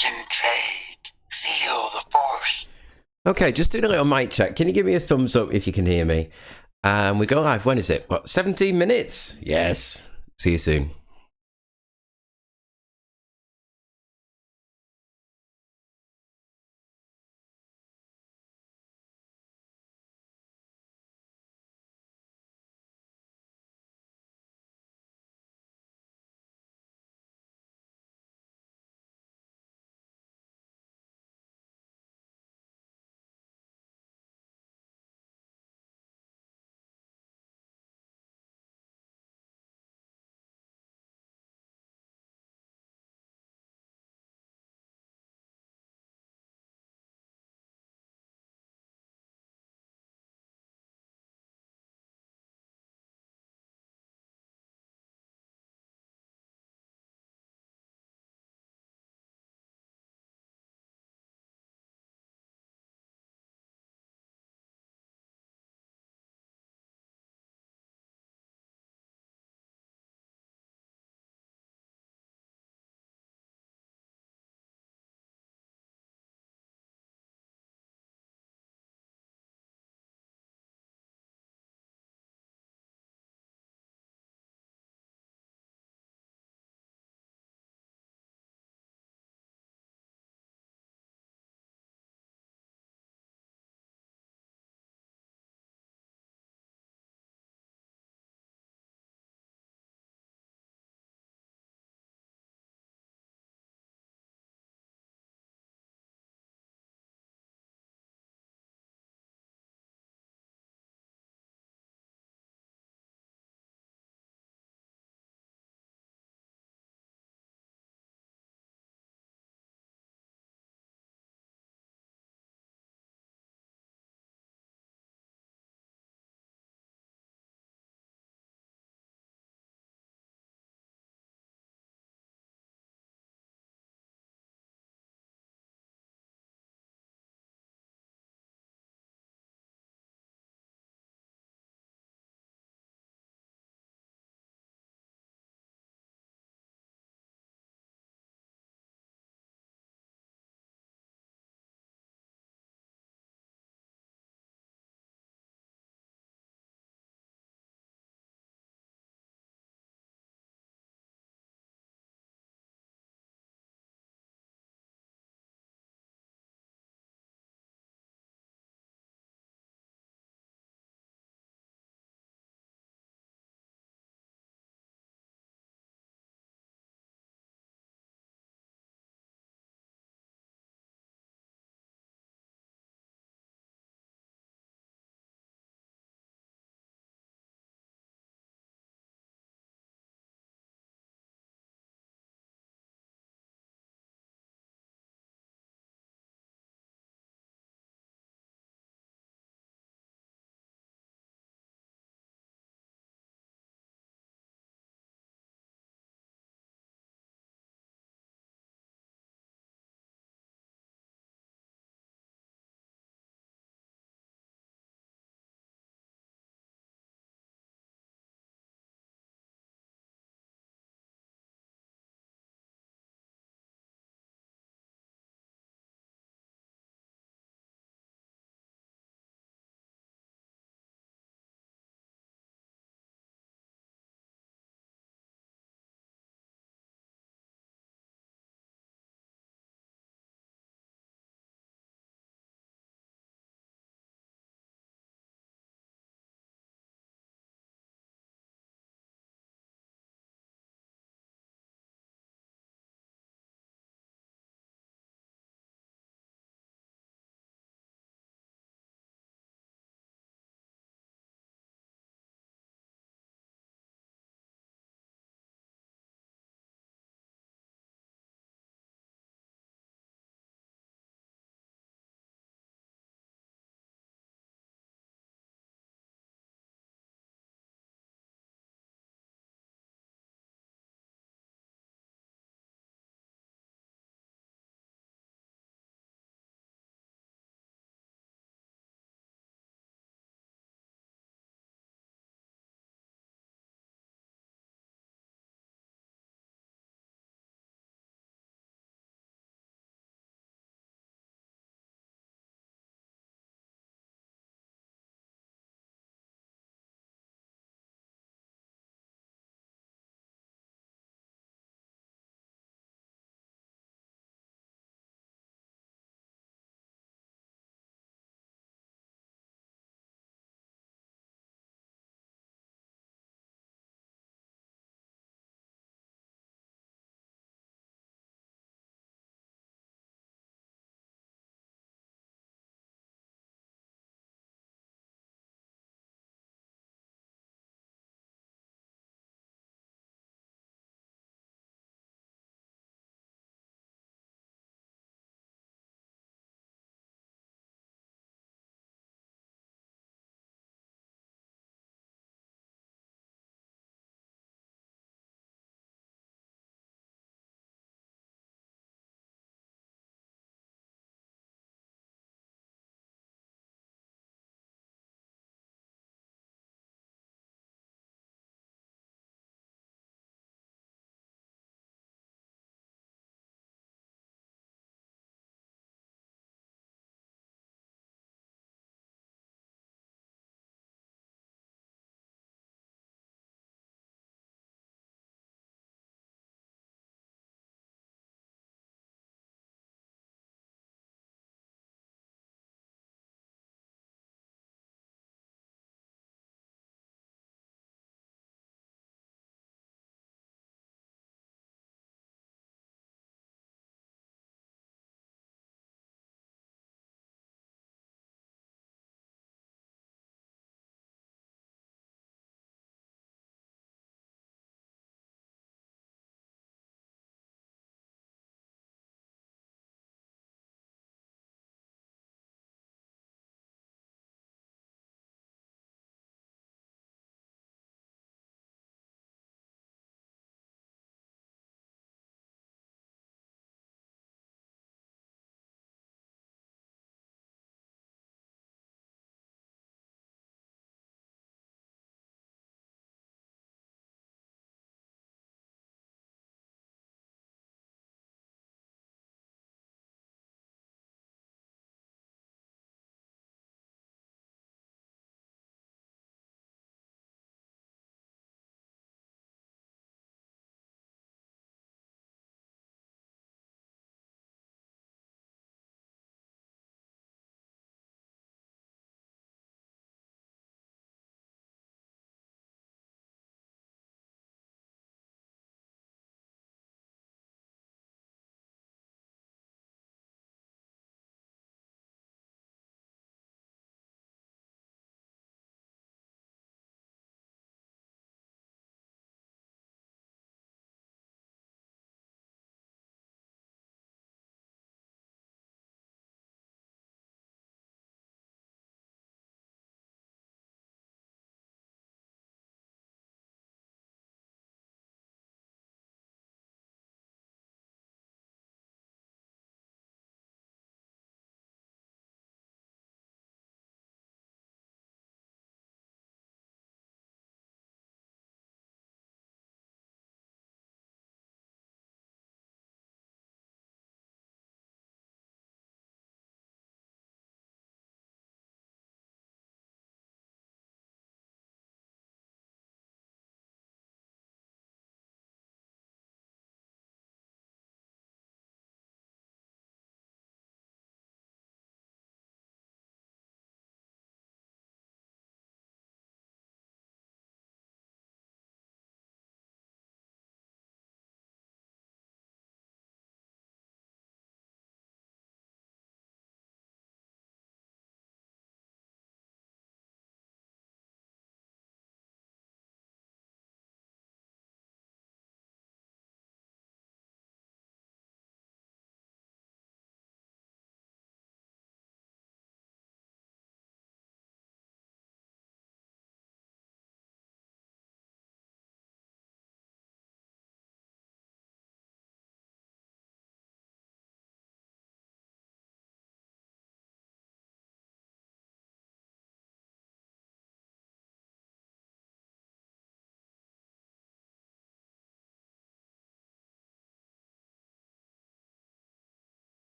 Concentrate. Feel the force. Okay, just doing a little mic check. Can you give me a thumbs up if you can hear me? We go live. When is it? What, 17 minutes? Yes. See you soon.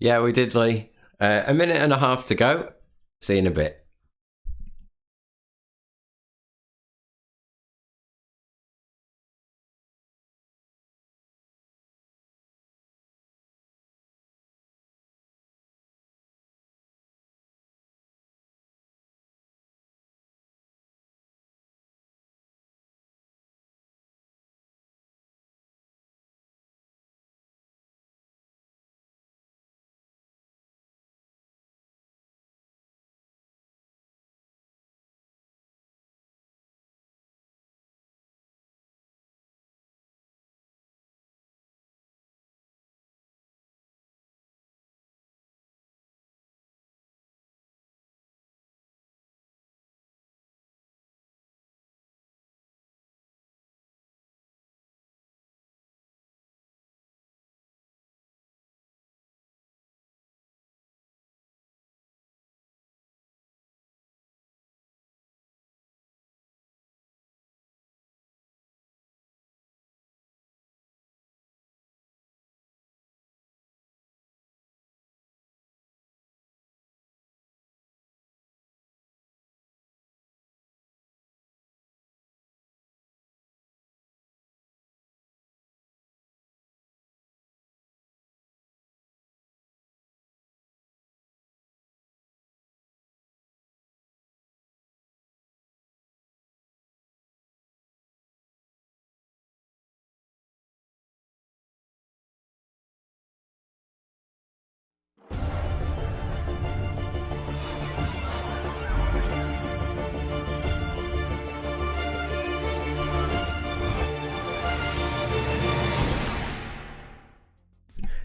Yeah, we did, Lee. A minute and a half to go. See you in a bit.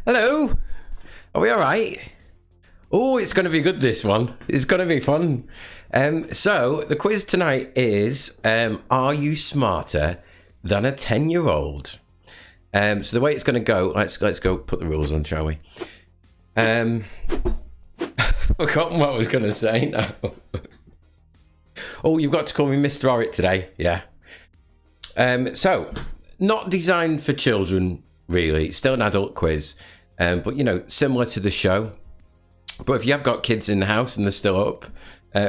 Hello. Are we all right? Oh, it's going to be good, this one. It's going to be fun. So the quiz tonight is, are you smarter than a 10-year-old? So the way it's going to go, let's go put the rules on, shall we? Forgotten what I was going to say now. Oh, you've got to call me Mr. Orrit today. Yeah. So, not designed for children, really. It's still an adult quiz. But, you know, similar to the show. But if you have got kids in the house and they're still up,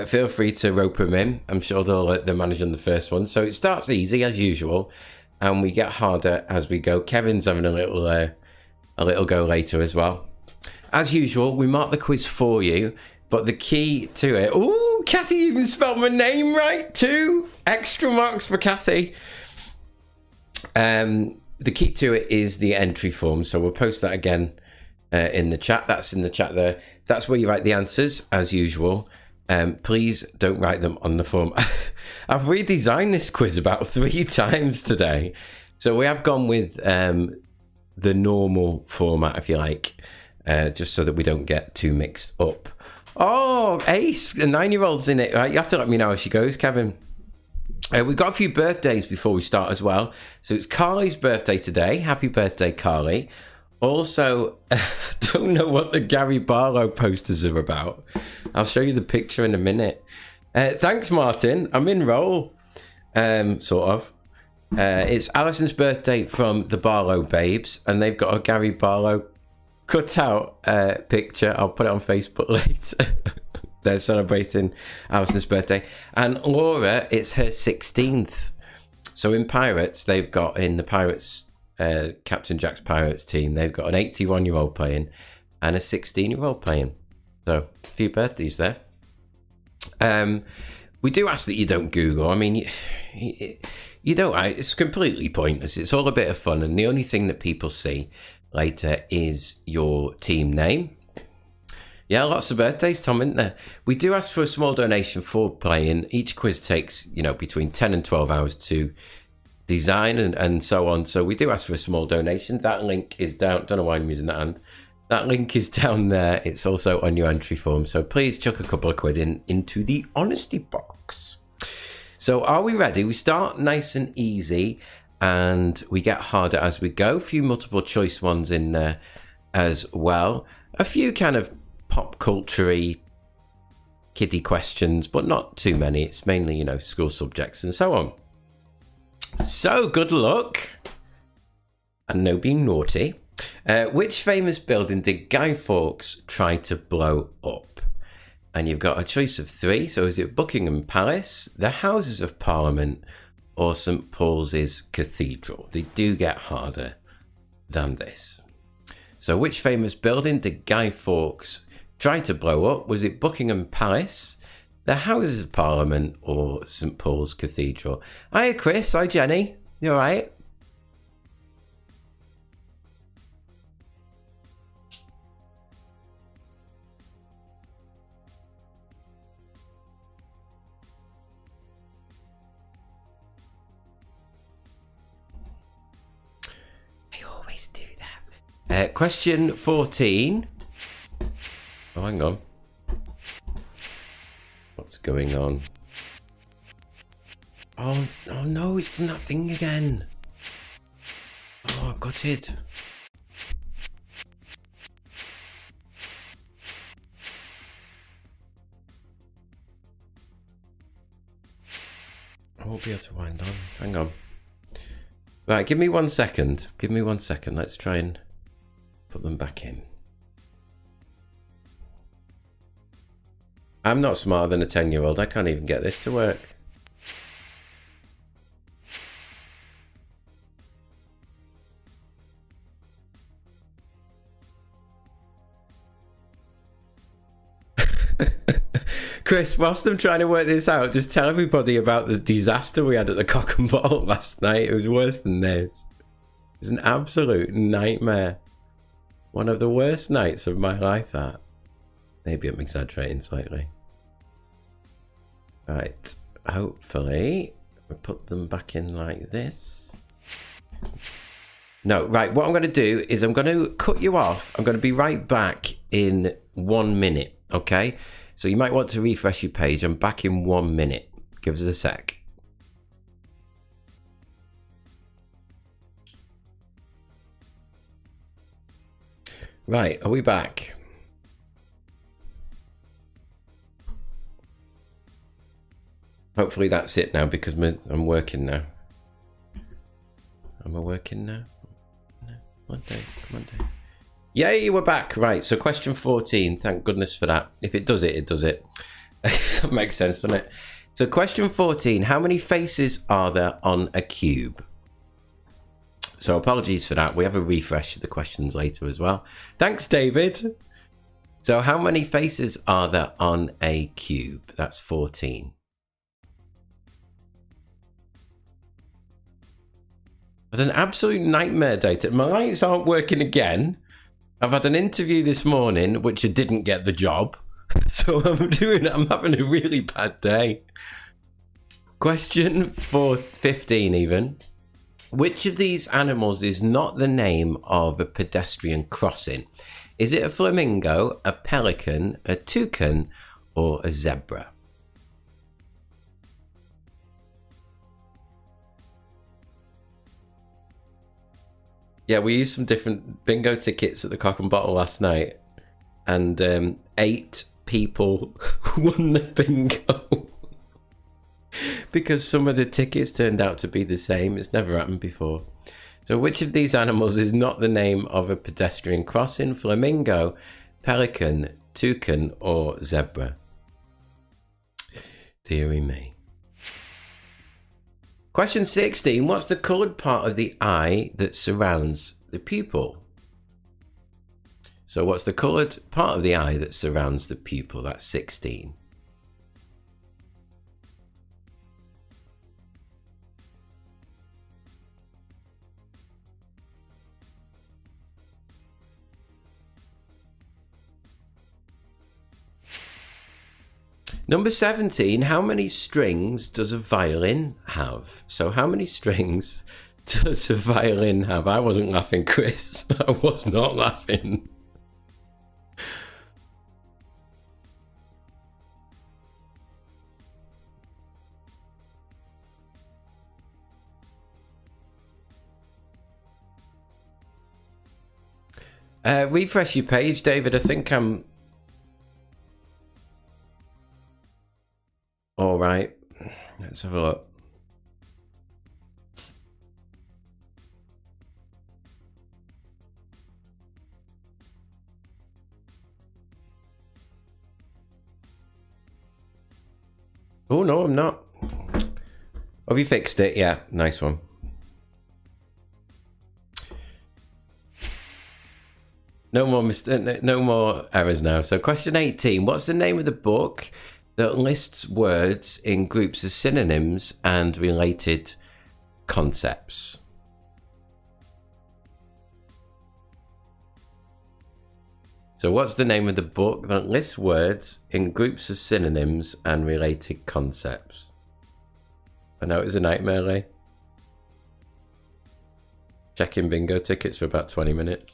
feel free to rope them in. I'm sure they'll manage on the first one. So it starts easy, as usual. And we get harder as we go. Kevin's having a little go later as well. As usual, we mark the quiz for you. But the key to it... Oh, Kathy even spelled my name right too. Extra marks for Kathy. The key to it is the entry form. So we'll post that again in the chat. That's in the chat there. That's where you write the answers, as usual. Please don't write them on the form. I've redesigned this quiz about 3 times today. So we have gone with the normal format, if you like, just so that we don't get too mixed up. Oh, Ace, the 9-year-old's in it. Right, you have to let me know how she goes, Kevin. We've got a few birthdays before we start as well. So it's Carly's birthday today. Happy birthday, Carly. Also, don't know what the Gary Barlow posters are about. I'll show you the picture in a minute. Thanks, Martin. I'm in roll, sort of. It's Alison's birthday from the Barlow Babes, and they've got a Gary Barlow cutout picture. I'll put it on Facebook later. They're celebrating Alison's birthday. And Laura, it's her 16th. So in Pirates, they've got, in the Pirates, Captain Jack's Pirates team, they've got an 81-year-old playing and a 16-year-old playing. So a few birthdays there. We do ask that you don't Google. I mean, you don't. It's completely pointless. It's all a bit of fun. And the only thing that people see later is your team name. Yeah, lots of birthdays, Tom, isn't there? We do ask for a small donation for playing. Each quiz takes, between 10 and 12 hours to design and so on. So we do ask for a small donation. That link is down. Don't know why I'm using that hand. That link is down there. It's also on your entry form. So please chuck a couple of quid into the honesty box. So are we ready? We start nice and easy and we get harder as we go. A few multiple choice ones in there as well. A few kind of pop culture-y kiddie questions, but not too many. It's mainly, school subjects and so on. So good luck and no being naughty. Which famous building did Guy Fawkes try to blow up? And you've got a choice of three. So is it Buckingham Palace, the Houses of Parliament, or St Paul's Cathedral? They do get harder than this. So which famous building did Guy Fawkes try to blow up? Was it Buckingham Palace, the Houses of Parliament, or St Paul's Cathedral? Hiya Chris, hi Jenny, you alright? Question 14. Oh, hang on. What's going on? Oh no, it's nothing again. Oh, I got it. I won't be able to wind on. Hang on. Right, give me 1 second. Give me 1 second. Let's try and put them back in. I'm not smarter than a 10-year-old. I can't even get this to work. Chris, whilst I'm trying to work this out, just tell everybody about the disaster we had at the Cock and Bottle last night. It was worse than this. It was an absolute nightmare. One of the worst nights of my life, that. Maybe I'm exaggerating slightly. Right, hopefully we put them back in like this. No, right, what I'm going to do is I'm going to cut you off. I'm going to be right back in 1 minute, okay? So you might want to refresh your page. I'm back in 1 minute. Give us a sec. Right, are we back? Hopefully that's it now, because I'm working now. Am I working now? No, Monday. Yay, we're back. Right, so question 14. Thank goodness for that. If it does it, it does it. Makes sense, doesn't it? So question 14. How many faces are there on a cube? So apologies for that. We have a refresh of the questions later as well. Thanks, David. So how many faces are there on a cube? That's 14. But an absolute nightmare day. My lights aren't working again. I've had an interview this morning, which I didn't get the job. So I'm having a really bad day. Question 15 even. Which of these animals is not the name of a pedestrian crossing? Is it a flamingo, a pelican, a toucan, or a zebra? Yeah, we used some different bingo tickets at the Cock and Bottle last night, and 8 people won the bingo because some of the tickets turned out to be the same. It's never happened before. So which of these animals is not the name of a pedestrian crossing? Flamingo, pelican, toucan, or zebra? Deary me. Question 16. What's the coloured part of the eye that surrounds the pupil? So what's the coloured part of the eye that surrounds the pupil? That's 16. Number 17, how many strings does a violin have? So how many strings does a violin have? I wasn't laughing, Chris. I was not laughing. Refresh your page, David. I think I'm... All right, let's have a look. Oh, no, I'm not. Have you fixed it? Yeah, nice one. No more errors now. So question 18. What's the name of the book that lists words in groups of synonyms and related concepts? So what's the name of the book that lists words in groups of synonyms and related concepts? I know it was a nightmare, Ray. Checking bingo tickets for about 20 minutes.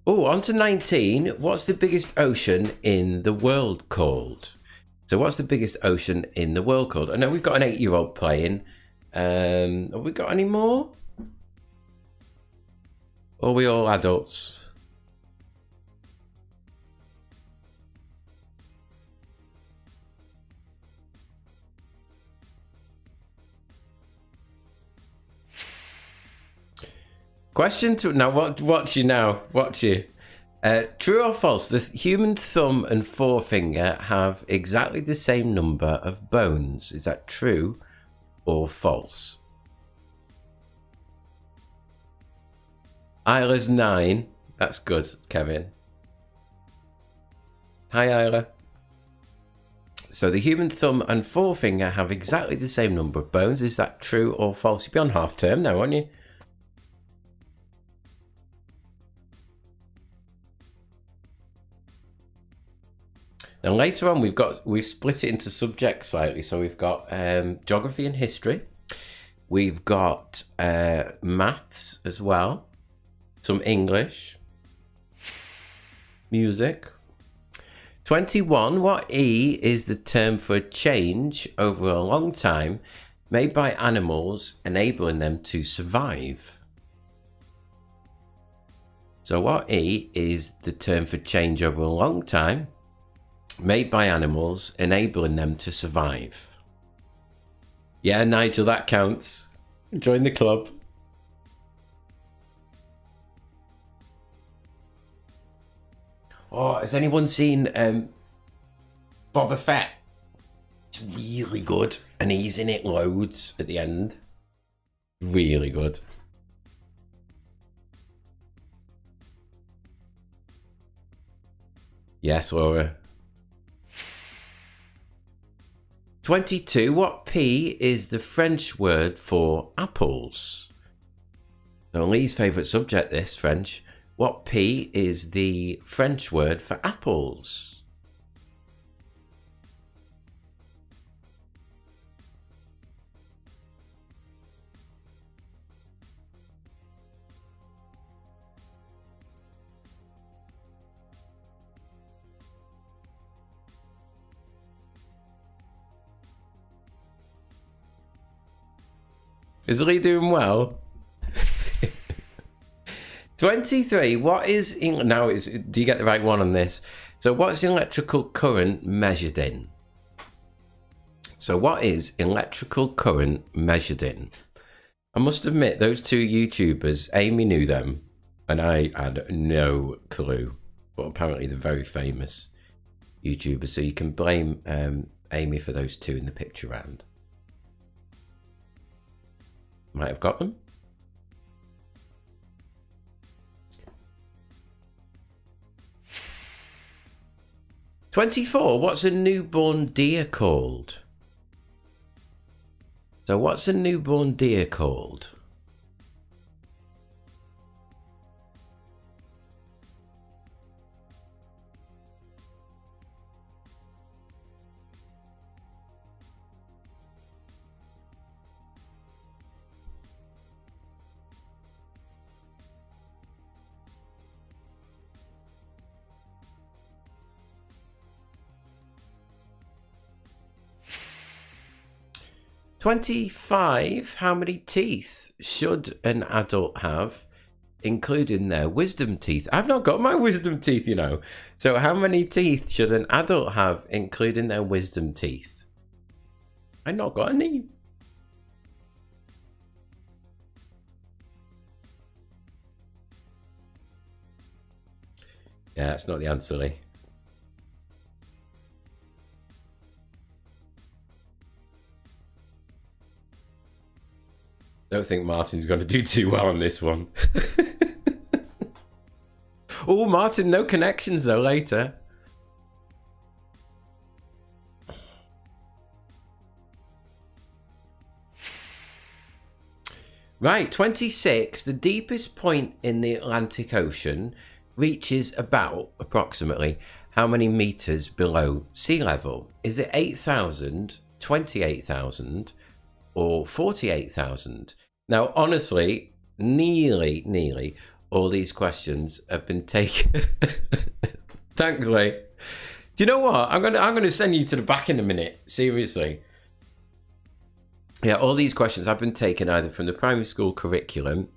Oh, on to 19. What's the biggest ocean in the world called? So what's the biggest ocean in the world called? I know we've got an 8-year-old playing. Have we got any more? Or are we all adults? Question 2. Now, watch you now. Watch you. True or false? The human thumb and forefinger have exactly the same number of bones. Is that true or false? Isla's 9. That's good, Kevin. Hi, Isla. So the human thumb and forefinger have exactly the same number of bones. Is that true or false? You'll be on half term now, aren't you? And later on, we've split it into subjects slightly. So we've got geography and history. We've got maths as well. Some English. Music. 21. What E is the term for a change over a long time made by animals, enabling them to survive? So what E is the term for change over a long time made by animals, enabling them to survive? Yeah, Nigel, that counts. Join the club. Oh, has anyone seen Boba Fett? It's really good. And he's in it loads at the end. Really good. Yes, Laura. 22. What P is the French word for apples? So Lee's favourite subject, this, French. What P is the French word for apples? Is Lee doing well? 23. What is now? Do you get the right one on this? So, what's electrical current measured in? So, what is electrical current measured in? I must admit, those two YouTubers, Amy knew them, and I had no clue. But apparently, they're very famous YouTubers, so you can blame Amy for those two in the picture round. Might have got them. "24. What's a newborn deer called?" So what's a newborn deer called? "25. How many teeth should an adult have, including their wisdom teeth?" I've not got my wisdom teeth, you know. So how many teeth should an adult have, including their wisdom teeth? I've not got any. Yeah, that's not the answer, Lee. Don't think Martin's going to do too well on this one. Oh, Martin, no connections though later. Right, 26. The deepest point in the Atlantic Ocean reaches about, approximately, how many meters below sea level? Is it 8,000, 28,000, or 48,000? Now, honestly, nearly all these questions have been taken. Thanks, Lee. Do you know what? I'm gonna send you to the back in a minute. Seriously. Yeah, all these questions have been taken either from the primary school curriculum,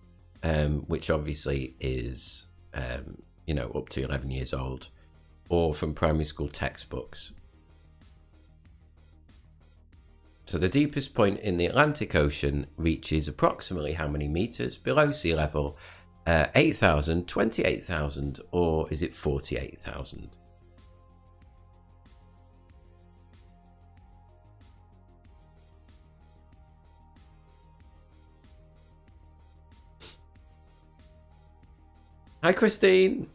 which obviously is, up to 11 years old, or from primary school textbooks. So the deepest point in the Atlantic Ocean reaches approximately how many meters below sea level? 8,000, 28,000, or is it 48,000? Hi, Christine.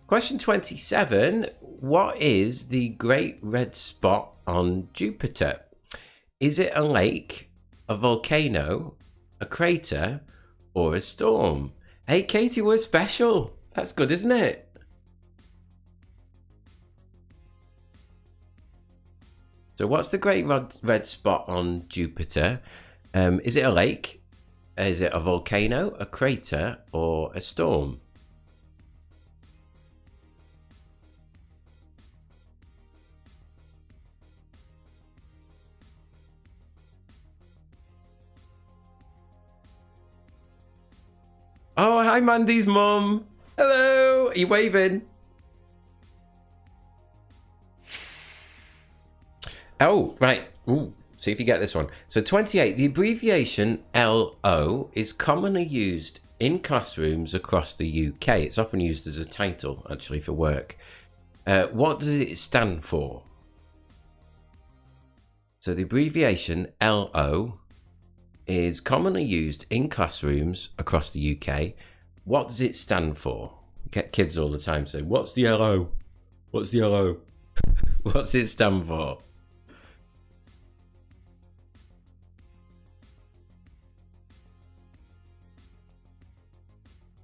Question 27. What is the great red spot on Jupiter? Is it a lake, a volcano, a crater, or a storm? Hey, Katie, we're special. That's good, isn't it? So what's the great red spot on Jupiter? Is it a lake? Is it a volcano, a crater, or a storm? Oh, hi, Mandy's mum. Hello. Are you waving? Oh, right. Ooh, see if you get this one. So 28, the abbreviation LO is commonly used in classrooms across the UK. It's often used as a title, actually, for work. What does it stand for? So the abbreviation LO is commonly used in classrooms across the UK. What does it stand for? You get kids all the time saying, what's the LO? What's the LO? What's it stand for?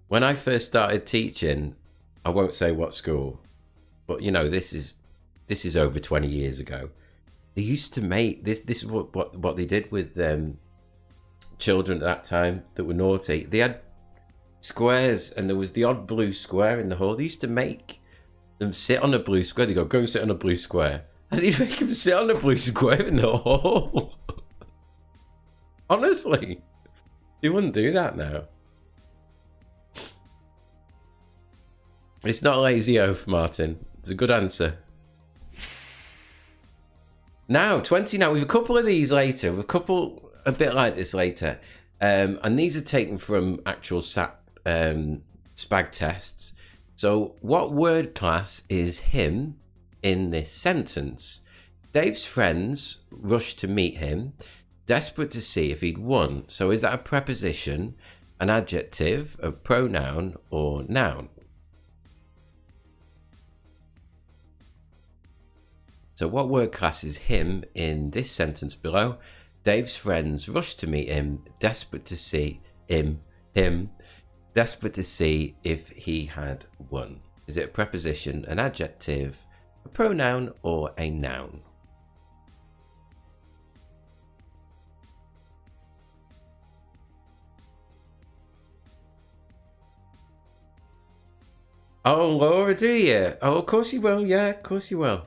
When I first started teaching, I won't say what school, but this is over 20 years ago. They used to make this is what they did with children at that time that were naughty. They had squares and there was the odd blue square in the hall. They used to make them sit on a blue square. They go and sit on a blue square. And they'd make them sit on a blue square in the hall. Honestly, they wouldn't do that now. It's not a lazy oaf, Martin. It's a good answer. Now, 20 now. We've a couple of these later. We've a couple a bit like this later. And these are taken from actual SPAG tests. So what word class is him in this sentence? Dave's friends rushed to meet him, desperate to see if he'd won. So is that a preposition, an adjective, a pronoun, or noun? So what word class is him in this sentence below? Dave's friends rushed to meet him, desperate to see desperate to see if he had won. Is it a preposition, an adjective, a pronoun, or a noun? Oh, Laura, do you? Oh, of course you will. Yeah, of course you will.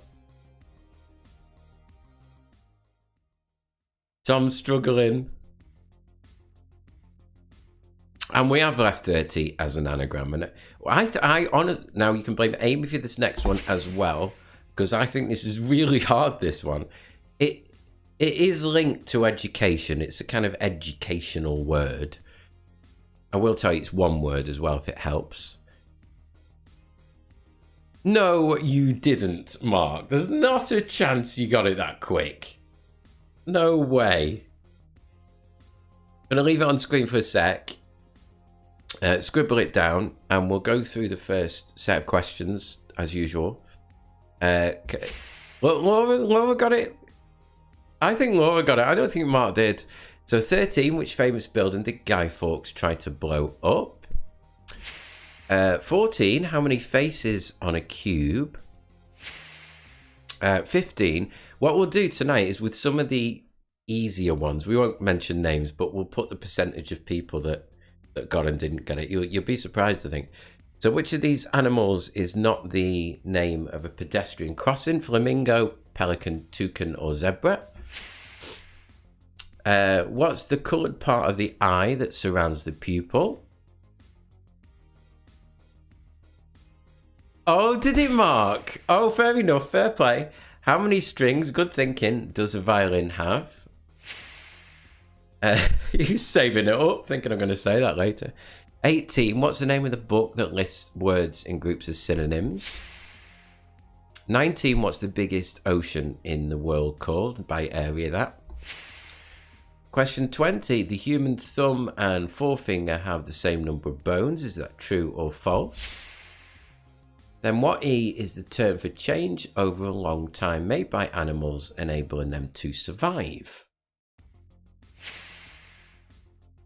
Tom's struggling. And we have left 30 as an anagram. And now you can blame Amy for this next one as well, because I think this is really hard, this one. It is linked to education. It's a kind of educational word. I will tell you it's one word as well if it helps. No, you didn't, Mark. There's not a chance you got it that quick. No way. I'm going to leave it on screen for a sec. Scribble it down and we'll go through the first set of questions as usual. Laura got it. I think Laura got it. I don't think Mark did. So 13, which famous building did Guy Fawkes try to blow up? 14, how many faces on a cube? 15, what we'll do tonight is with some of the easier ones, we won't mention names, but we'll put the percentage of people that got and didn't get it. You'll be surprised, I think. So which of these animals is not the name of a pedestrian crossing? Flamingo, pelican, toucan, or zebra? What's the coloured part of the eye that surrounds the pupil? Oh, did it, Mark? Oh, fair enough, fair play. How many strings, good thinking, does a violin have? He's saving it up, thinking I'm going to say that later. 18, what's the name of the book that lists words in groups as synonyms? 19, what's the biggest ocean in the world called? By area, that. Question 20, the human thumb and forefinger have the same number of bones. Is that true or false? Then what E is the term for change over a long time made by animals, enabling them to survive?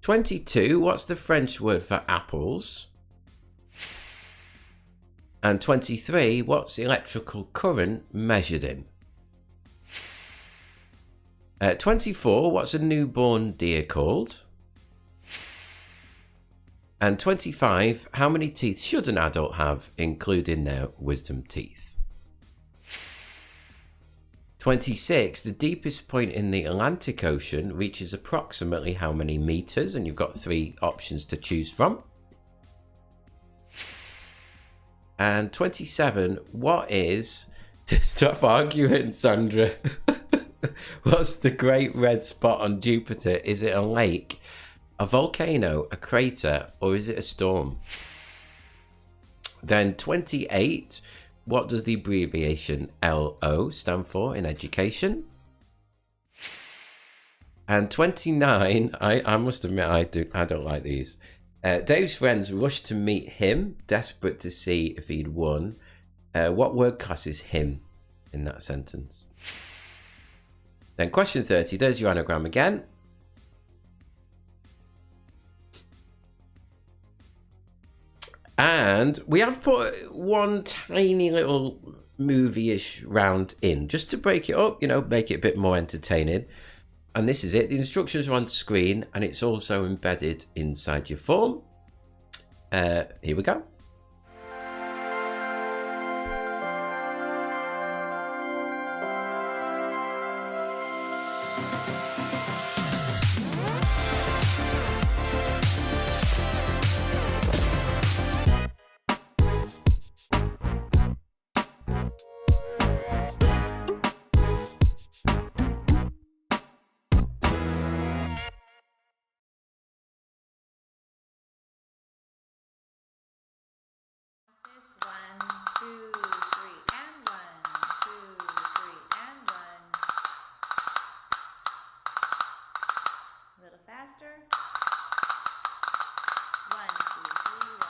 22, what's the French word for apples? And 23, what's electrical current measured in? 24, what's a newborn deer called? And 25, how many teeth should an adult have, including their wisdom teeth? 26, the deepest point in the Atlantic Ocean reaches approximately how many meters? And you've got 3 options to choose from. And 27, what is... Stop arguing, Sandra. What's the great red spot on Jupiter? Is it a lake, a volcano, a crater, or is it a storm? Then 28, what does the abbreviation LO stand for in education? And 29, I must admit I don't like these. Dave's friends rushed to meet him, desperate to see if he'd won. What word class is him in that sentence? Then question 30, there's your anagram again. And we have put one tiny little movie-ish round in, just to break it up, you know, make it a bit more entertaining. And this is it. The instructions are on screen, and it's also embedded inside your form. Here we go. Faster. 1, 2, 3, 1.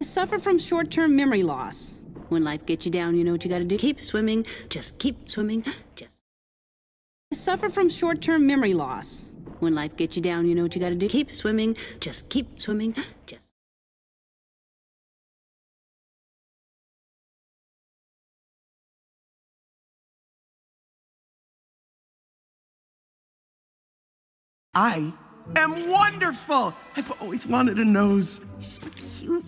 Suffer from short-term memory loss. When life gets you down, you know what you gotta do? Keep swimming. Just keep swimming. Just Suffer from short-term memory loss. When life gets you down, you know what you gotta do? Keep swimming. Just keep swimming. Just I am wonderful. I've always wanted a nose. So cute.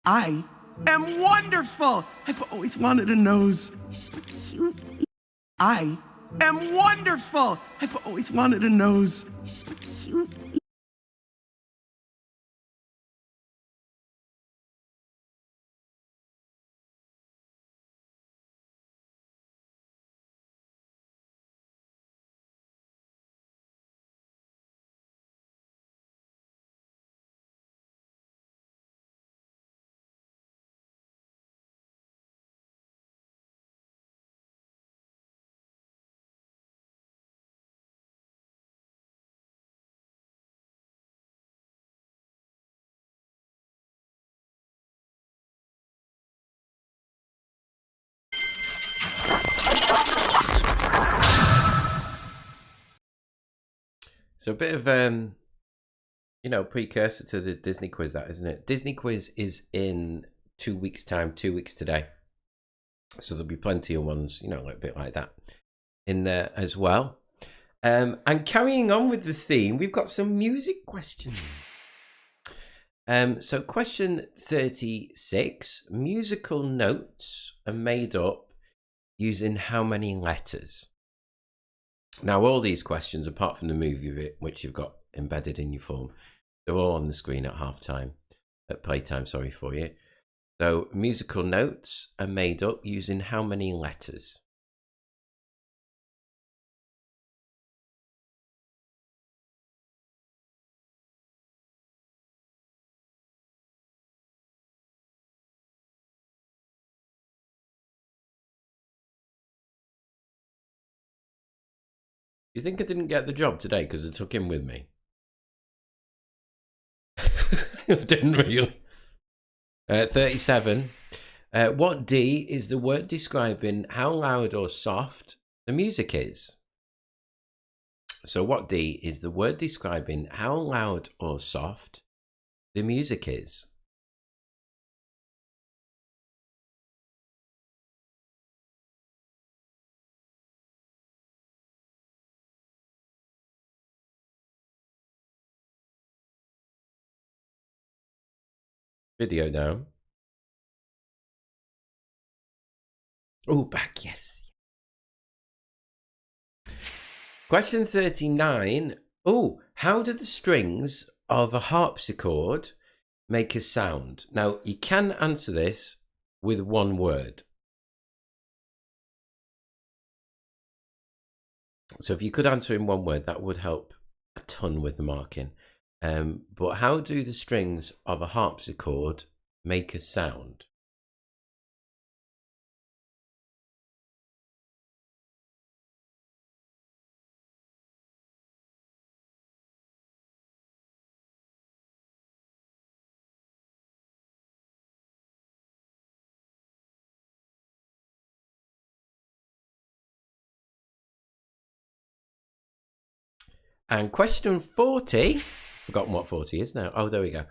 I am wonderful. I've always wanted a nose. So cute. I am wonderful. I've always wanted a nose. So cute. So a bit of precursor to the Disney quiz, that, isn't it? Disney quiz is in 2 weeks' time, 2 weeks today. So there'll be plenty of ones, a bit like that in there as well. And carrying on with the theme, we've got some music questions. So question 36, musical notes are made up using how many letters? Now, all these questions, apart from the movie bit, which you've got embedded in your form, they're all on the screen at playtime, sorry for you. So, musical notes are made up using how many letters? You think I didn't get the job today because I took him with me? I didn't really. 37. What D is the word describing how loud or soft the music is? So what D is the word describing how loud or soft the music is? Video now. Oh, back, yes. Question 39. Oh, how do the strings of a harpsichord make a sound? Now, you can answer this with one word. So if you could answer in one word, that would help a ton with the marking. But how do the strings of a harpsichord make a sound? And question 40, forgotten what 40 is now. Oh, there we go.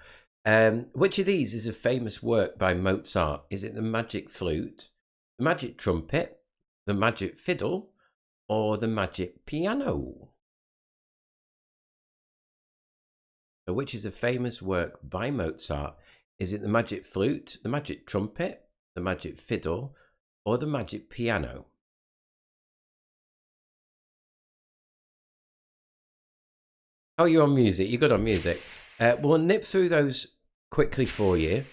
Which of these is a famous work by Mozart? Is it the magic flute, the magic trumpet, the magic fiddle, or the magic piano? So which is a famous work by Mozart? Is it the magic flute, the magic trumpet, the magic fiddle, or the magic piano? Oh, you're on music. You're good on music. We'll nip through those quickly for you,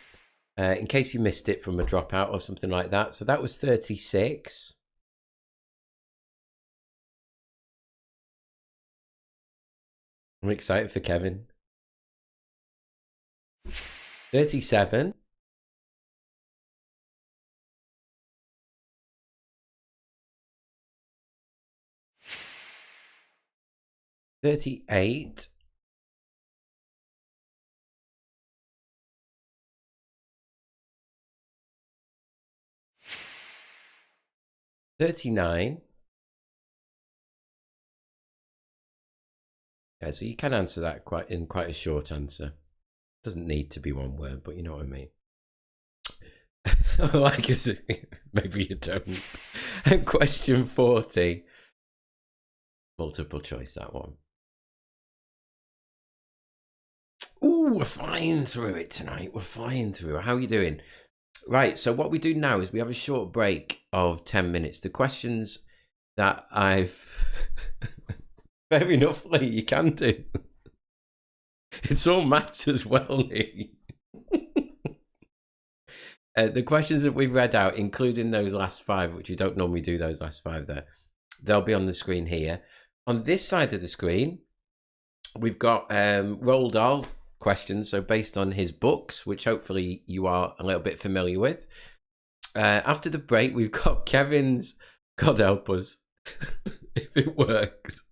in case you missed it from a dropout or something like that. So that was 36. I'm excited for Kevin. 37. 38. 39. Yeah, so you can answer that quite a short answer. Doesn't need to be one word, but you know what I mean. Like, maybe you don't. Question 40. Multiple choice, that one. Ooh, we're flying through it tonight. We're flying through. How are you doing? Right, so what we do now is we have a short break of 10 minutes. The questions that I've... Fair enough, Lee, you can do. It's all maths as well, Lee. The questions that we've read out, including those last 5, which you don't normally do those last 5 there, they'll be on the screen here. On this side of the screen, we've got Roald Dahl questions, so based on his books, which hopefully you are a little bit familiar with. After the break, we've got Kevin's, God help us, if it works.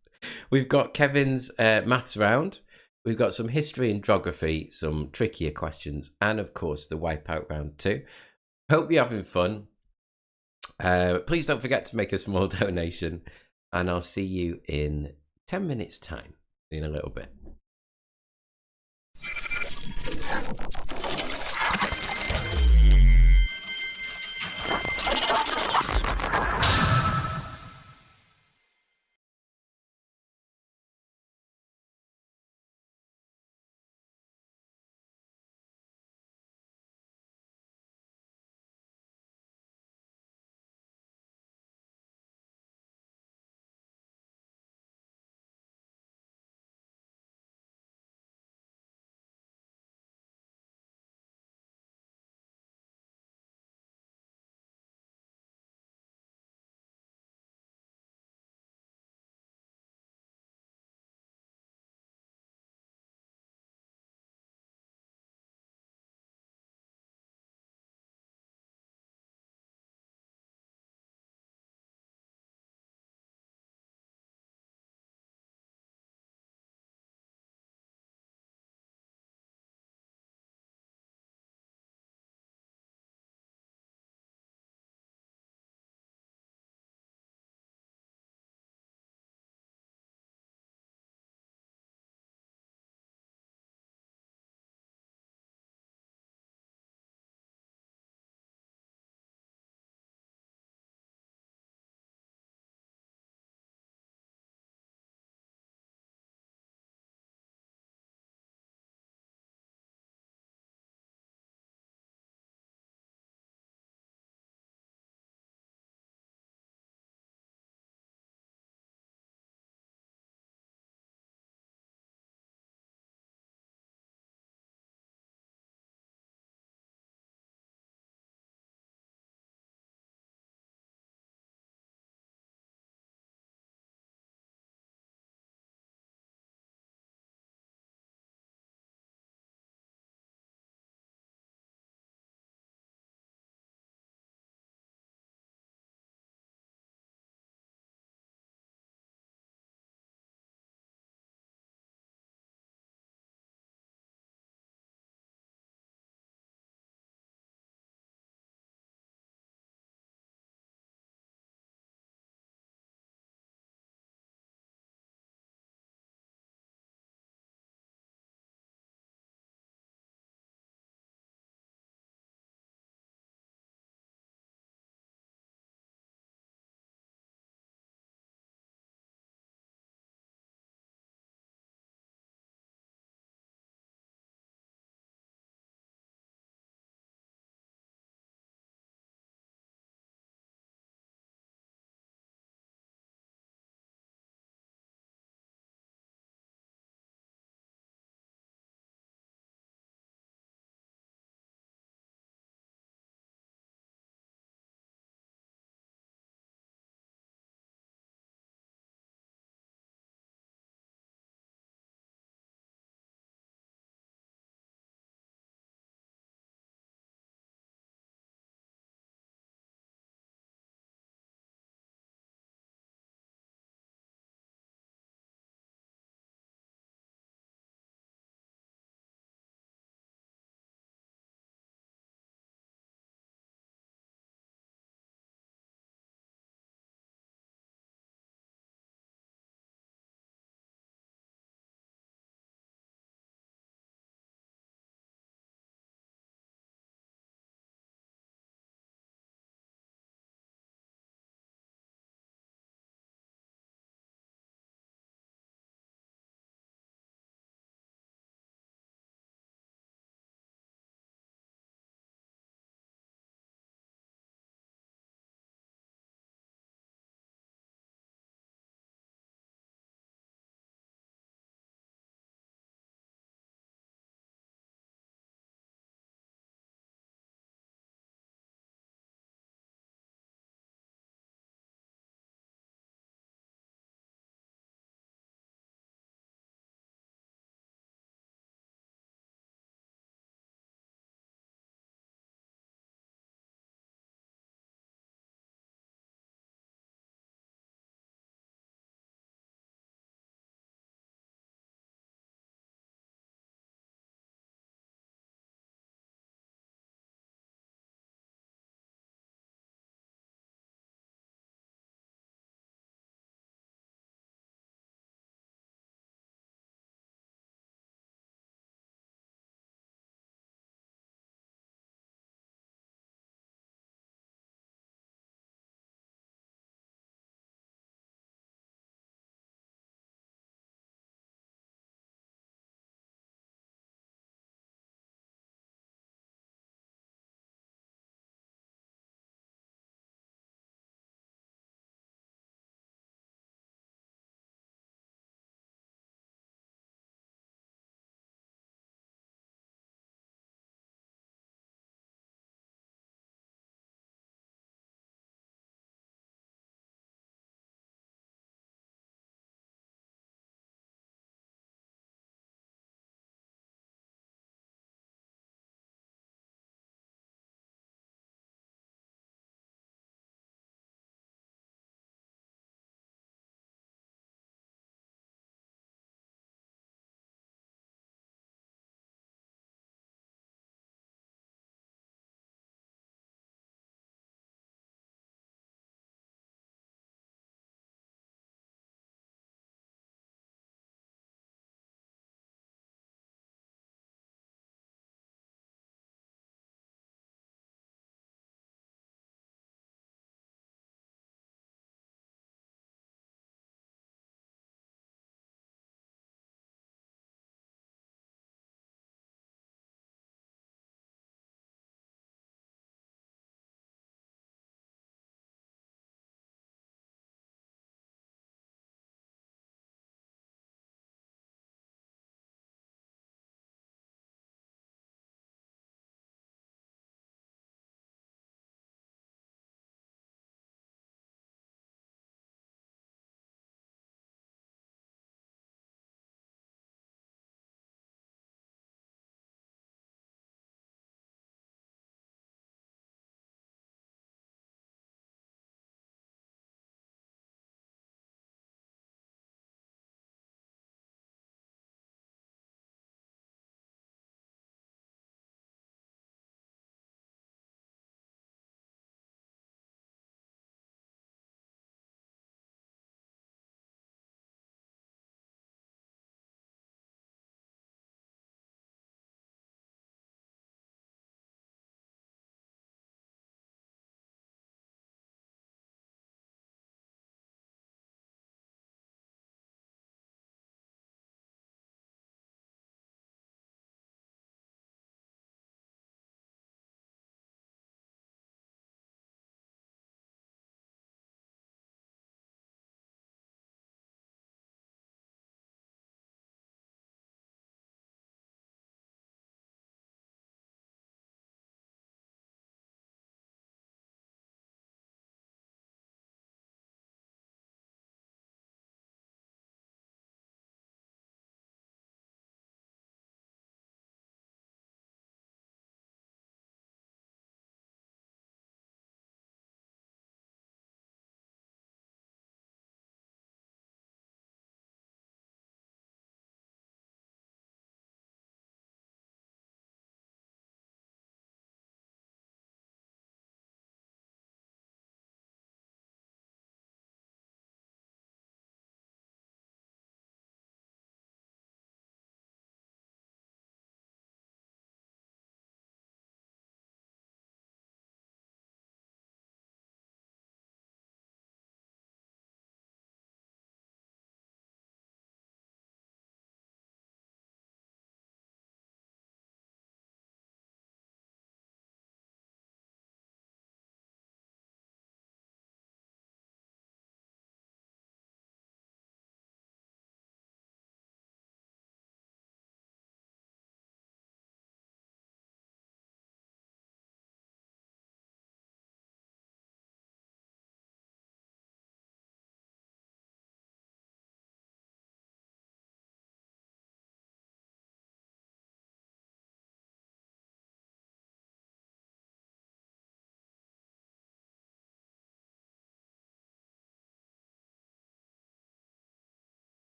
We've got Kevin's maths round. We've got some history and geography, some trickier questions, and of course the wipeout round too. Hope you're having fun. Please don't forget to make a small donation, and I'll see you in 10 minutes time, in a little bit.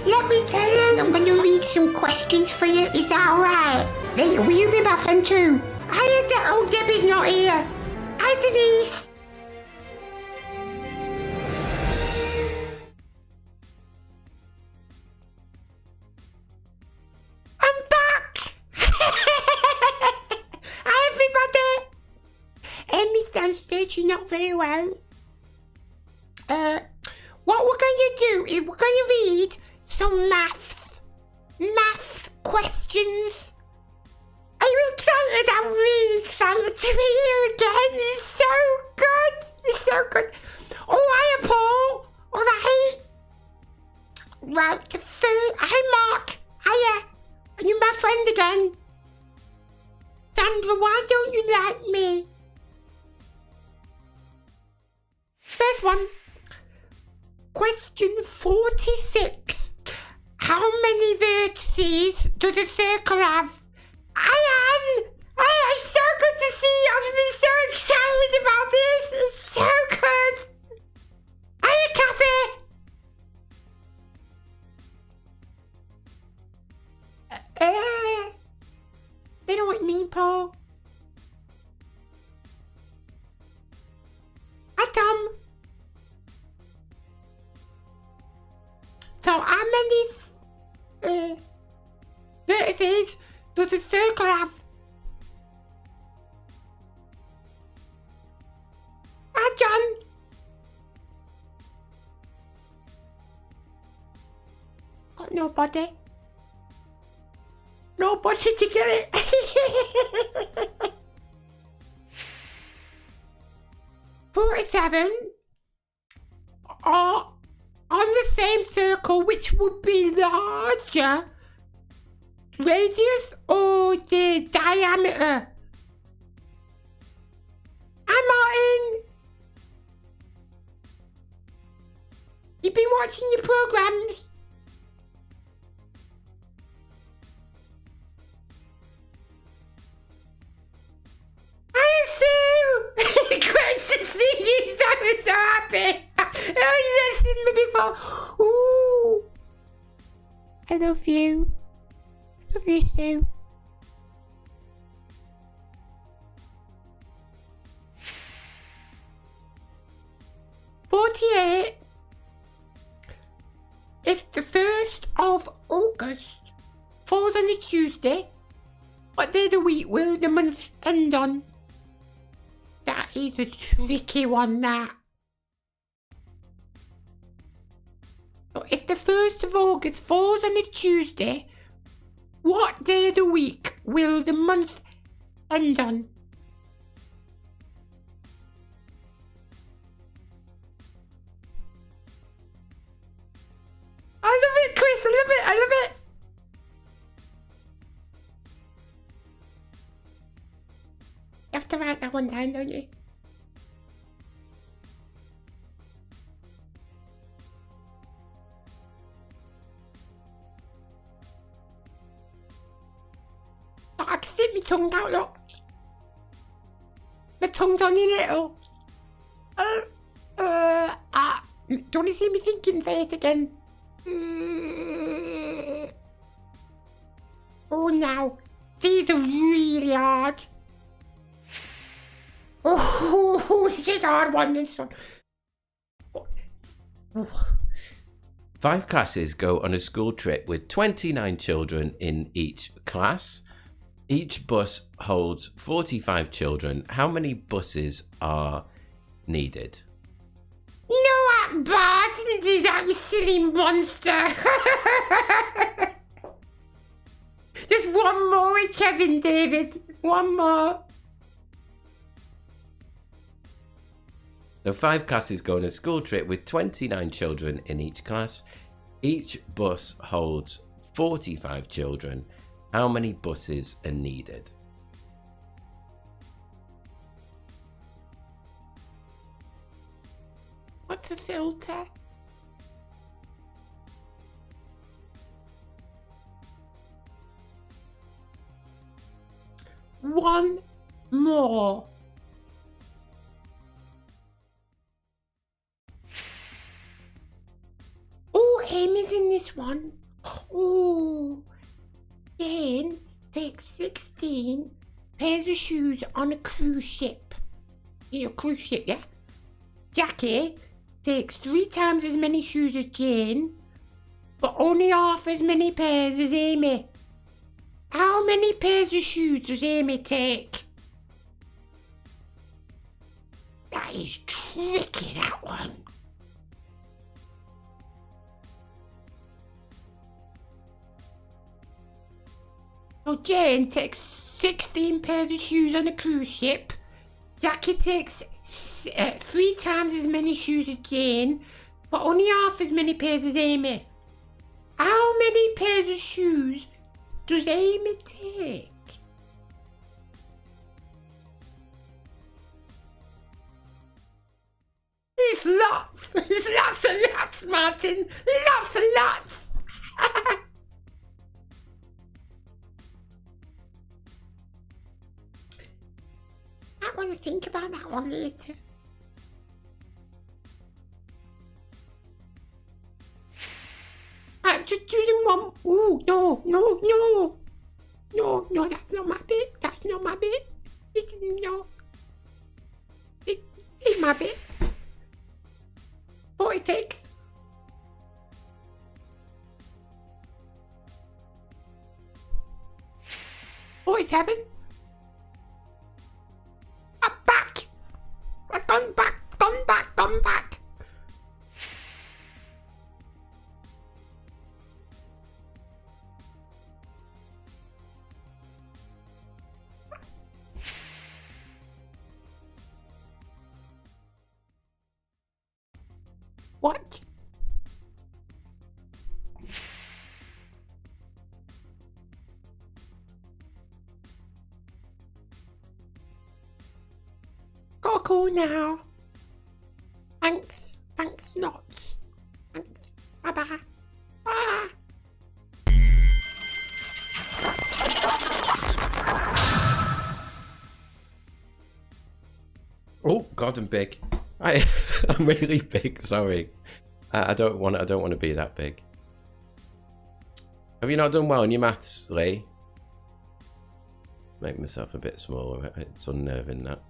Let me tell you. I'm going to read some questions for you. Is that alright? Will you be my friend too? Oh, Debbie's not here. Hi, Denise. I'm back. Hi, everybody. Emmy's downstairs. She's not very well. What we're going to do is we're going to read some maths questions. Are you excited? I'm really excited to be here again. It's so good. It's so good. Oh, hiya, Paul. All right. Right. Hi, Mark. Hiya. Are you my friend again? Sandra, why don't you like me? First one. Question 46. How many vertices does a circle have? Anne! It's so good to see you. I've been so excited about this. It's so good. Hiya, Kathy. They know what you mean, Paul. Hi, Tom. So how many vertices does a circle have? Hi, John. Got nobody. Nobody to get it. 47 are on the same circle, which would be larger, radius or the diameter? Hi, Martin. You've been watching your programs. Hi, Sue. Great to see you. I'm so happy. Oh, you've seen me before. Ooh. I love you. Love you, Sue. If the 1st of August falls on a Tuesday, what day of the week will the month end on? That is a tricky one, that. So if the 1st of August falls on a Tuesday, what day of the week will the month end on? I love it, Chris. I love it. You have to write that one down, don't you? Oh, I can stick my tongue out, look. My tongue's only little. Do you want to see me thinking face again? Oh, now. These are really hard. Oh, this is a hard one, this one. 5 classes go on a school trip with 29 children in each class. Each bus holds 45 children. How many buses are needed? No, Bart, didn't do that, you silly monster. Just one more with Kevin, David. One more. So 5 classes go on a school trip with 29 children in each class. Each bus holds 45 children. How many buses are needed? What's a filter? One more. Oh, Amy's in this one. Oh, Jane takes 16 pairs of shoes on a cruise ship. You know, cruise ship, yeah? Jackie takes 3 times as many shoes as Jane, but only half as many pairs as Amy. How many pairs of shoes does Amy take? That is tricky, that one. So Jane takes 16 pairs of shoes on a cruise ship. Jackie takes 3 times as many shoes as Jane, but only half as many pairs as Amy. How many pairs of shoes does Amy take? It's lots. It's lots and lots, Martin. Lots and lots. I want to think about that one later. Just do them one. Ooh, no, no, no. No, no, that's not my bit. That's not my bit. It's no. It's my bit. 46. 47. I'm back. I've gone back. Gone back. What? Gotta go now. Thanks lots. Thanks. Bye-bye. Bye. Oh God, I'm big. I'm really big. Sorry, I don't want to be that big. Have you not done well in your maths, Lee? Make myself a bit smaller. It's unnerving, that.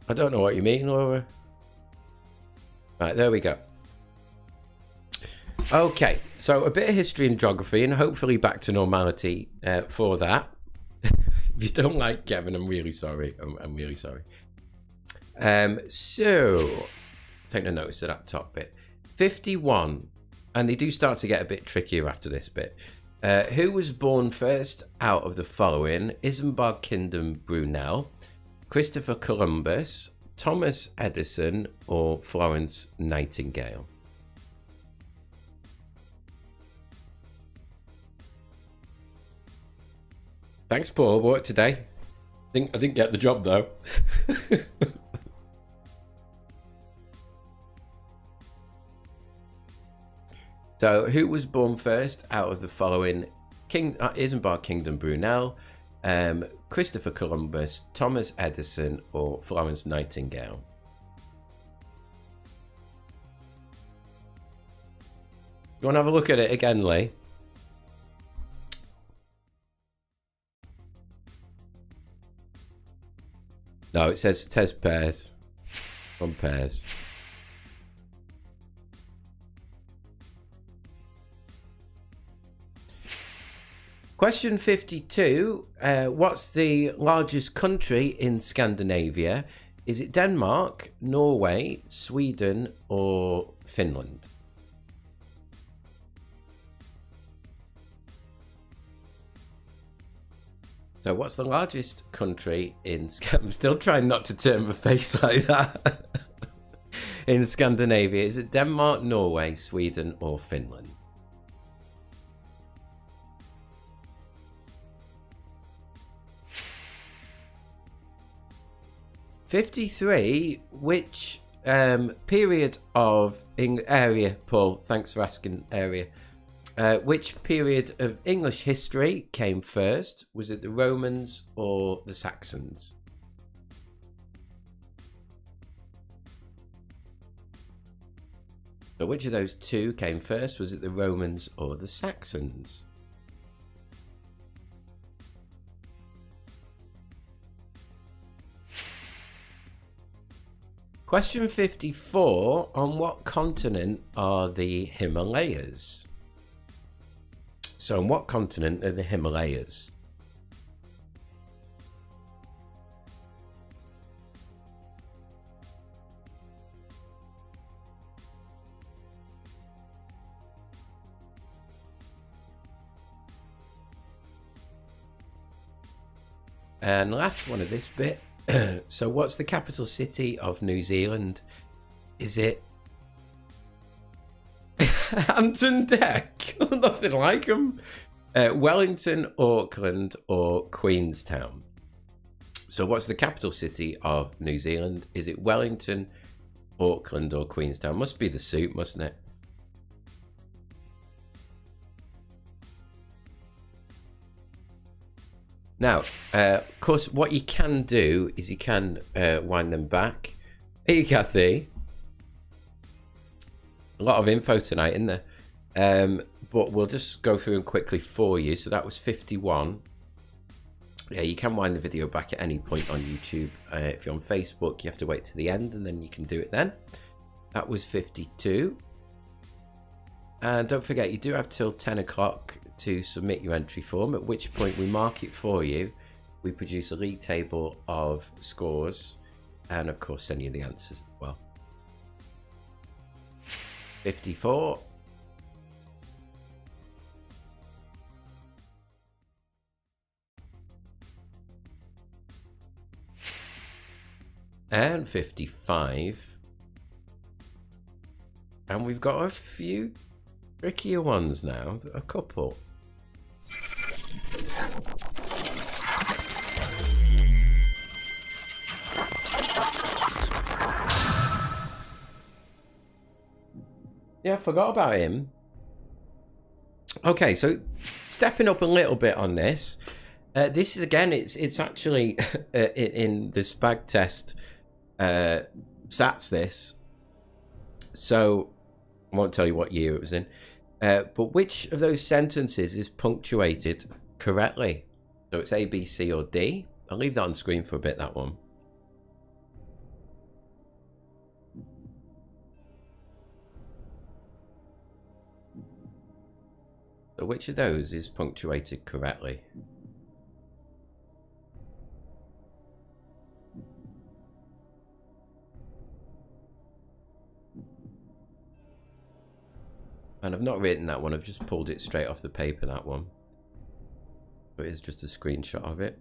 I don't know what you mean, Laura. Right, there we go. Okay, so a bit of history and geography, and hopefully back to normality for that. If you don't like Kevin, I'm really sorry. I'm really sorry. So, take a notice of that top bit. 51, and they do start to get a bit trickier after this bit. Who was born first out of the following? Isambard Kingdom Brunel, Christopher Columbus, Thomas Edison, or Florence Nightingale? Thanks, Paul. Work today. I didn't get the job though. So, who was born first out of the following? Isambard Kingdom Brunel, Christopher Columbus, Thomas Edison, or Florence Nightingale? You want to have a look at it again, Lee? No, it says pairs. On pairs. Question 52. What's the largest country in Scandinavia? Is it Denmark, Norway, Sweden, or Finland? So what's the largest country in... I'm still trying not to turn my face like that. In Scandinavia. Is it Denmark, Norway, Sweden, or Finland? '53. Which period of area, Paul? Thanks for asking, area. Which period of English history came first? Was it the Romans or the Saxons? So which of those two came first? Was it the Romans or the Saxons? Question 54. On what continent are the Himalayas? So on what continent are the Himalayas? And last one of this bit. So what's the capital city of New Zealand? Is it Hampton Deck? Nothing like them. Wellington, Auckland, or Queenstown? So what's the capital city of New Zealand? Is it Wellington, Auckland, or Queenstown? Must be the suit, mustn't it? Now, of course, what you can do is you can wind them back. Hey, Kathy. A lot of info tonight, isn't there? But we'll just go through them quickly for you. So that was 51. Yeah, you can wind the video back at any point on YouTube. If you're on Facebook, you have to wait to the end and then you can do it then. That was 52. And don't forget, you do have till 10 o'clock to submit your entry form, at which point we mark it for you. We produce a league table of scores and, of course, send you the answers as well. 54. And 55. And we've got a few trickier ones now, a couple. Yeah, I forgot about him. Okay, so stepping up a little bit on this. This is, again, it's actually in the SPAG test sats this. So I won't tell you what year it was in. But which of those sentences is punctuated correctly? So it's A, B, C, or D. I'll leave that on screen for a bit, that one. So which of those is punctuated correctly? And I've not written that one, I've just pulled it straight off the paper, that one. So it is just a screenshot of it.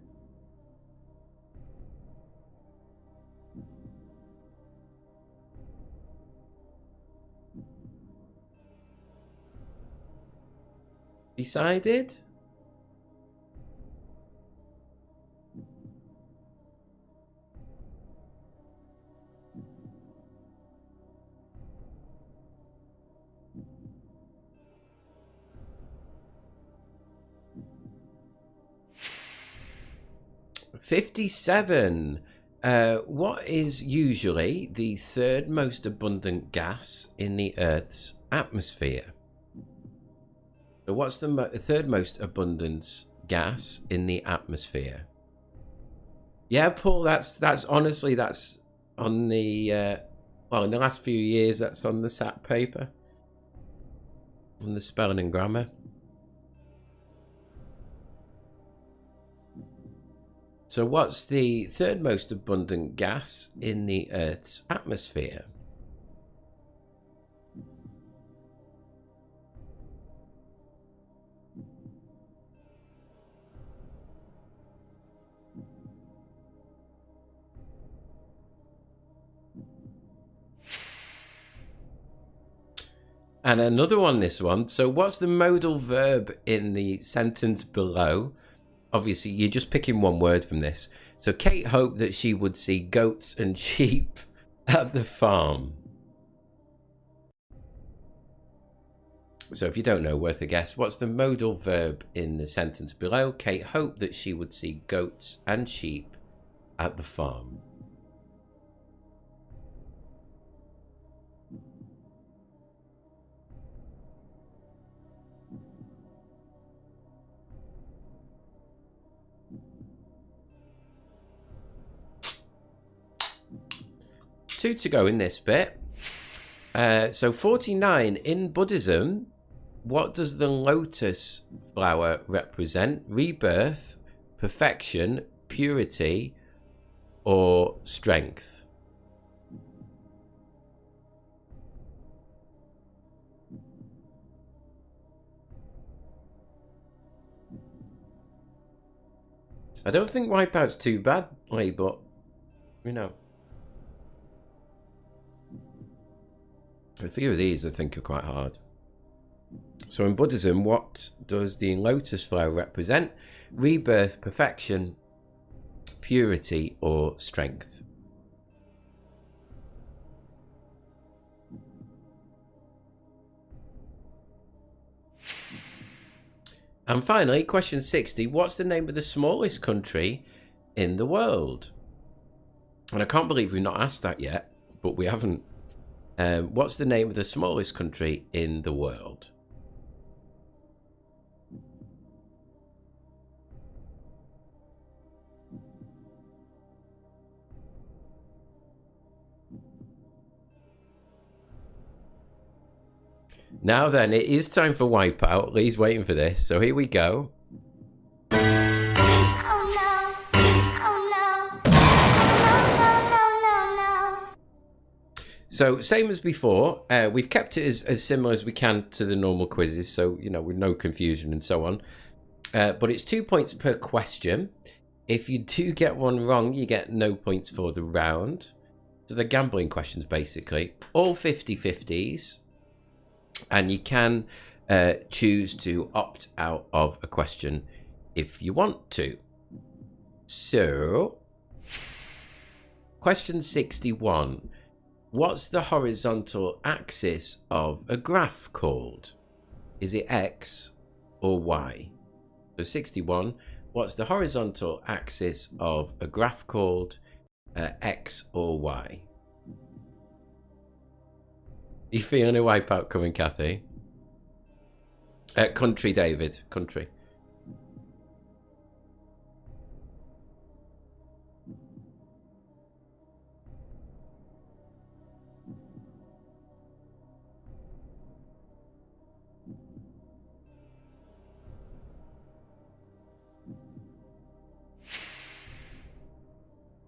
Decided? $57. What is usually the third most abundant gas in the Earth's atmosphere? So what's the third most abundant gas in the atmosphere? Yeah, Paul, that's honestly, that's on the, well, in the last few years, that's on the SAT paper. On the spelling and grammar. So what's the third most abundant gas in the Earth's atmosphere? And another one, this one. So what's the modal verb in the sentence below? Obviously, you're just picking one word from this. So Kate hoped that she would see goats and sheep at the farm. So if you don't know, worth a guess. What's the modal verb in the sentence below? Kate hoped that she would see goats and sheep at the farm. 2 to go in this bit. So 49, in Buddhism, what does the lotus flower represent? Rebirth, perfection, purity, or strength? I don't think Wipeout's too bad, Lee, but, you know. A few of these I think are quite hard. So in Buddhism, what does the lotus flower represent? Rebirth, perfection, purity, or strength? And finally, question 60. What's the name of the smallest country in the world? And I can't believe we've not asked that yet, but we haven't. What's the name of the smallest country in the world? Now then, it is time for Wipeout. Lee's waiting for this, so here we go. Oh no. Oh no. No. So, same as before, we've kept it as similar as we can to the normal quizzes, so, you know, with no confusion and so on. But it's 2 points per question. If you do get one wrong, you get no points for the round. So they're gambling questions, basically. All 50-50s. And you can choose to opt out of a question if you want to. So, question 61. What's the horizontal axis of a graph called? Is it X or Y? So 61. What's the horizontal axis of a graph called? X or Y? You feeling a Wipeout coming, Kathy? Country, David. Country.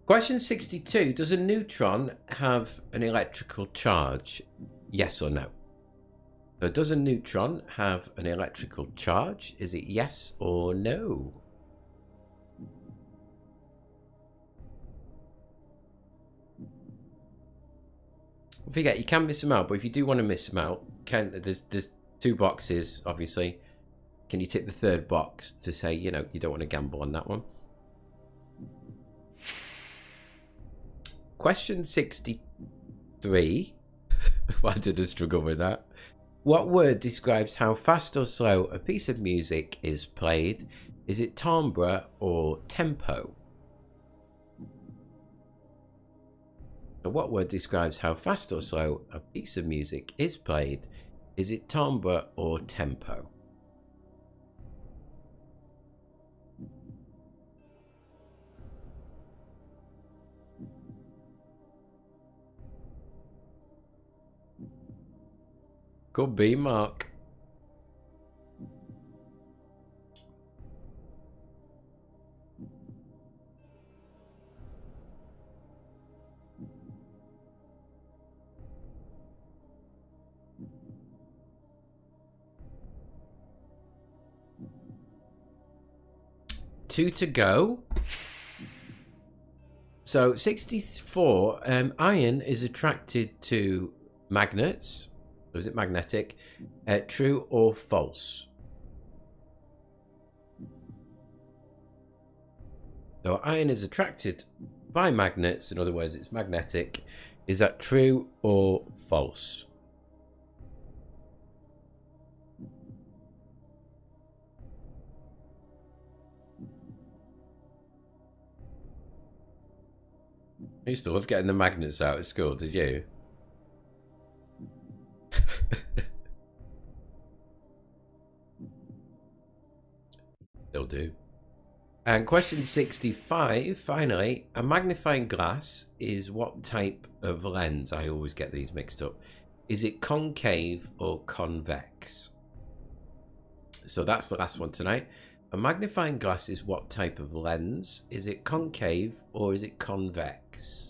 Question 62. Does a neutron have an electrical charge? Yes or no? So does a neutron have an electrical charge? Is it yes or no? Don't forget, you can miss them out, but if you do want to miss them out, there's 2 boxes, obviously. Can you tick the 3rd box to say, you know, you don't want to gamble on that one? Question 63. Why did I struggle with that? What word describes how fast or slow a piece of music is played? Is it timbre or tempo? So what word describes how fast or slow a piece of music is played? Is it timbre or tempo? Could be, Mark. Two to go. So 64. Iron is attracted to magnets. Or is it magnetic? True or false? So iron is attracted by magnets. In other words, it's magnetic. Is that true or false? I used to love getting the magnets out at school, did you? Still do. And question 65, finally, a magnifying glass is what type of lens? I always get these mixed up. Is it concave or convex? So that's the last one tonight. A magnifying glass is what type of lens? Is it concave or is it convex?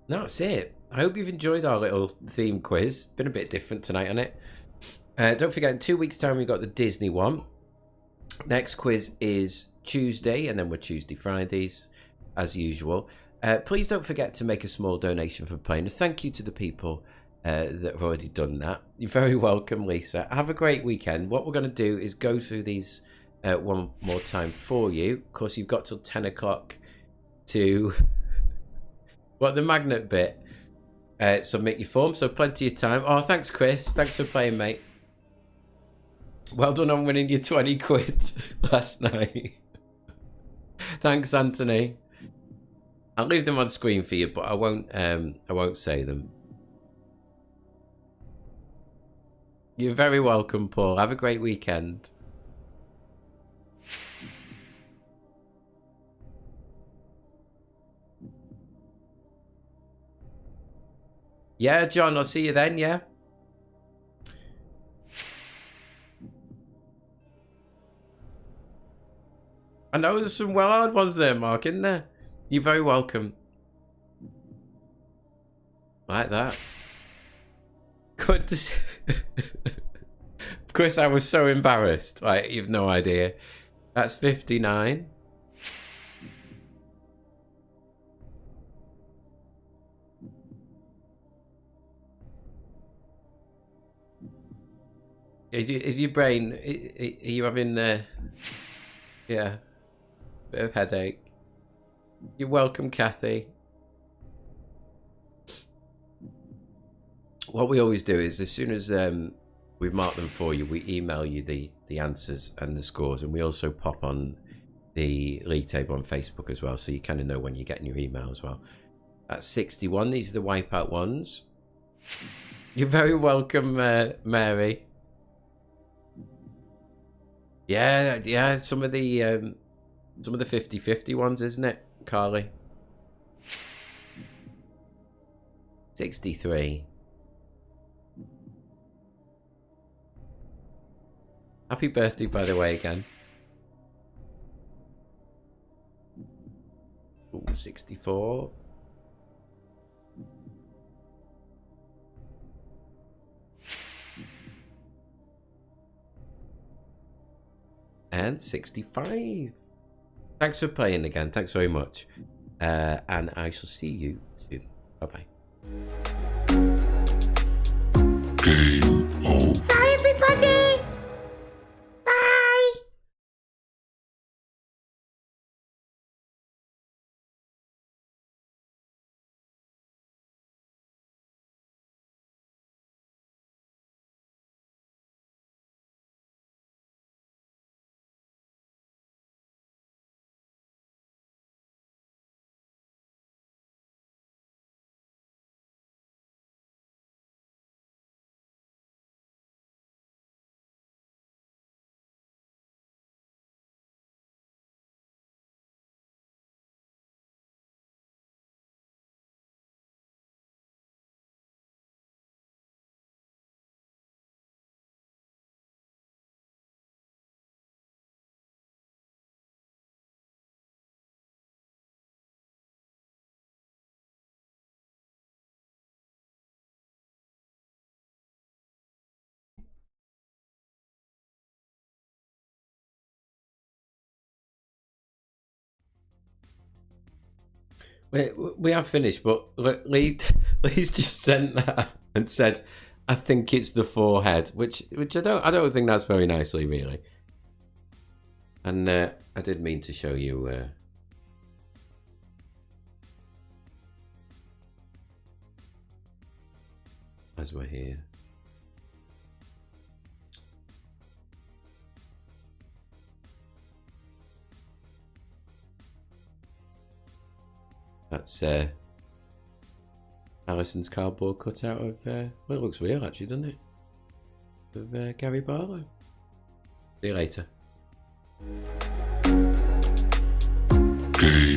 That's it. I hope you've enjoyed our little theme quiz. Been a bit different tonight, hasn't it? Don't forget, in 2 weeks' time, we've got the Disney one. Next quiz is Tuesday, and then we're Tuesday, Fridays, as usual. Please don't forget to make a small donation for playing. Thank you to the people that have already done that. You're very welcome, Lisa. Have a great weekend. What we're going to do is go through these one more time for you. Of course, you've got till 10 o'clock to... What, the magnet bit? Submit your form, so plenty of time. Oh, thanks, Chris. Thanks for playing, mate. Well done on winning your 20 quid last night. Thanks, Anthony. I'll leave them on screen for you, but I won't say them. You're very welcome, Paul. Have a great weekend. Yeah, John, I'll see you then, yeah? I know there's some well hard ones there, Mark, isn't there? You're very welcome. Like that. Good to see. Chris, I was so embarrassed. Like, you've no idea. That's 59. Is your brain, are you having, yeah, bit of headache? You're welcome, Kathy. What we always do is, as soon as we mark them for you, we email you the answers and the scores, and we also pop on the league table on Facebook as well, so you kind of know when you're getting your email as well. That's 61. These are the wipeout ones. You're very welcome, Mary. Yeah, some of the 50-50 ones, isn't it, Carly? 63. Happy birthday, by the way, again. Ooh, 64. And 65. Thanks for playing again. Thanks very much. And I shall see you soon. Bye-bye. Game over. Bye, everybody. Bye. We have finished, but Lee's just sent that and said, "I think it's the forehead," which I don't think that's very nicely, really. And I did mean to show you as we're here. That's Alison's cardboard cutout of, well, it looks real actually, doesn't it? Of Gary Barlow. See you later. Game